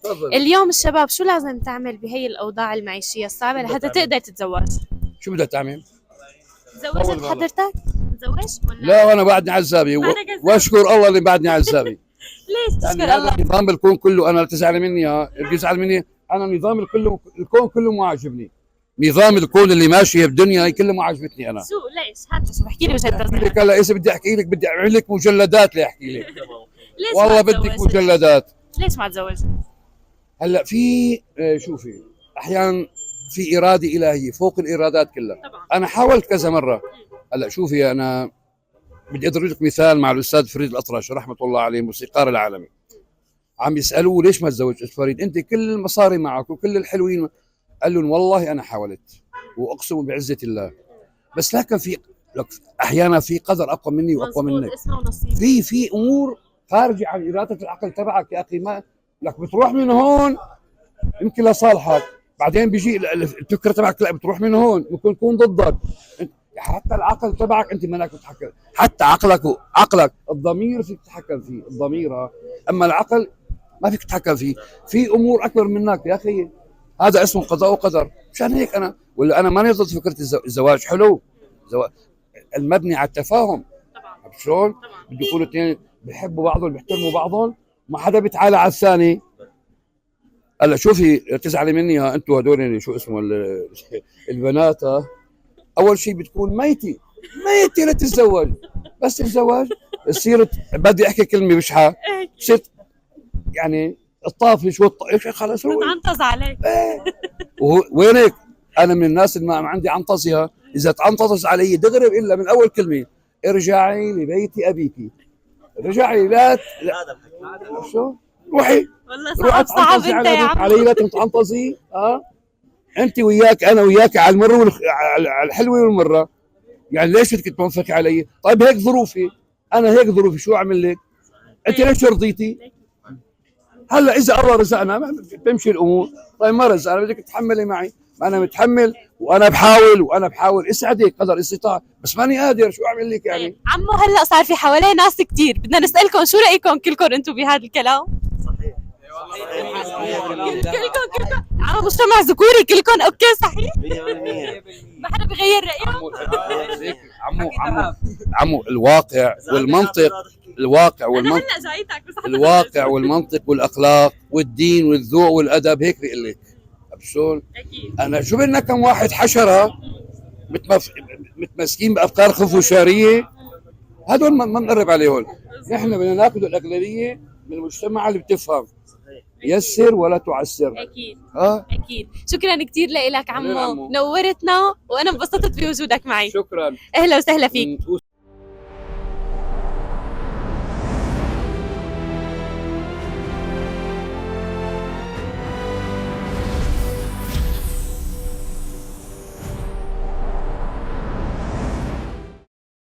تفضل. اليوم الشباب شو لازم تعمل بهي الأوضاع المعيشية الصعبة لحتى تقدر تتزوج؟ شو بدها تعمل؟ تزوجت حضرتك؟ تزوجت ولا؟ لا وانا بعدني عزابي بعدك عزابي. واشكر الله اللي بعدني عزابي. ليش يعني تشكر هذا الله؟ نظام الكون كله، انا لا تزعل مني، اللي بيزعل مني انا نظام الكون كله مو عاجبني. نظام الكون اللي ماشي بالدنيا هي كلها مو عاجبتني انا. شو ليش؟ حتى شو بحكي لي وجهة احكي نظرك. لك هلا اذا بدي احكي لك بدي اعمل لك مجلدات لاحكي لك. ليش والله ما بدك تزوجت؟ مجلدات. ليش ما تزوجت؟ هلا في شوفي، احيانا في اراده الهيه فوق الارادات كلها. طبعا. انا حاولت كذا مره. هلا شوفي، انا بدي اضرب لك مثال مع الاستاذ فريد الأطرش رحمه الله عليه، الموسيقار العالمي. عم يسالوه ليش ما تزوجت فريد، انت كل المصاري معك وكل الحلوين. قال لهم والله انا حاولت واقسم بعزه الله، بس لكن لك احيانا في قدر اقوى مني واقوى مزبوط، منك. اسمه ونصيب. في امور خارجه عن اراده العقل تبعك يا اخي. ما لك بتروح من هون يمكن لصالحك، بعدين بيجي الفكره تبعك لا بتروح من هون ممكن تكون ضدك. حتى العقل تبعك انت مالك تتحكم، حتى عقلك الضمير فيك تتحكم فيه، الضمير اما العقل ما فيك تتحكم فيه. في امور اكبر منك يا اخي، هذا اسمه قضاء وقدر. مشان هيك انا ماني ضد فكره الزواج. حلو زواج المبني على التفاهم. طبعا. شلون؟ بده يكونوا اثنين بيحبوا بعضهم بيحترموا بعضهم، ما حدا بيتعالى على الثاني. هلا شوفي تزعلي مني، انتم هدول شو اسمه البنات، اول شيء بتكون ميتة لتتزوج. بس الزواج صير بدي احكي كلمه بشحه، صرت يعني الطافش خلص هو تتعنطز عليك. وينك. انا من الناس اللي ما عندي عنطزها، اذا تعنطز علي دغري الا من اول كلمه ارجعي لبيت ابيك. ارجعي لا شو روحي والله صعب انت يا عم. علي لا تعنطزي. انت وياك انا وياك على المره على الحلوه والمره. يعني ليش بدك تنفقي علي؟ طيب هيك ظروفي، انا هيك ظروفي، شو اعمل لك؟ انت ليش رضيتي؟ هلا اذا الله رزقنا بتمشي الامور. طيب ما رزقنا بدك تتحملي معي. ما انا متحمل وانا بحاول اسعدك قدر استطاعه، بس ماني قادر. شو اعمل لك يعني؟ عمو هلا صار في حواليه ناس كتير، بدنا نسألكم شو رأيكم كلكم انتم بهذا الكلام؟ صحيح. كلكم عمو مجتمع ذكوري كلكم اوكي صحيح؟ 100%. ما حدا بغير رأيه؟ عمو الواقع والمنطق. انا هلا جايتك بس الواقع والمنطق والاخلاق والدين والذوق والادب هيك بيقول لك. شلون؟ اكيد. انا شو بدنا كم واحد حشره متمسكين بافكار خفوشاريه، هدول ما بنقرب عليهم. نحن بدنا ناخذ الاغلبيه من المجتمع اللي بتفهم. يسر ولا تعسر. اكيد. اه اكيد. شكرا كثير لك عمو. عمو، نورتنا وانا انبسطت بوجودك معي. شكرا. اهلا وسهلا فيك.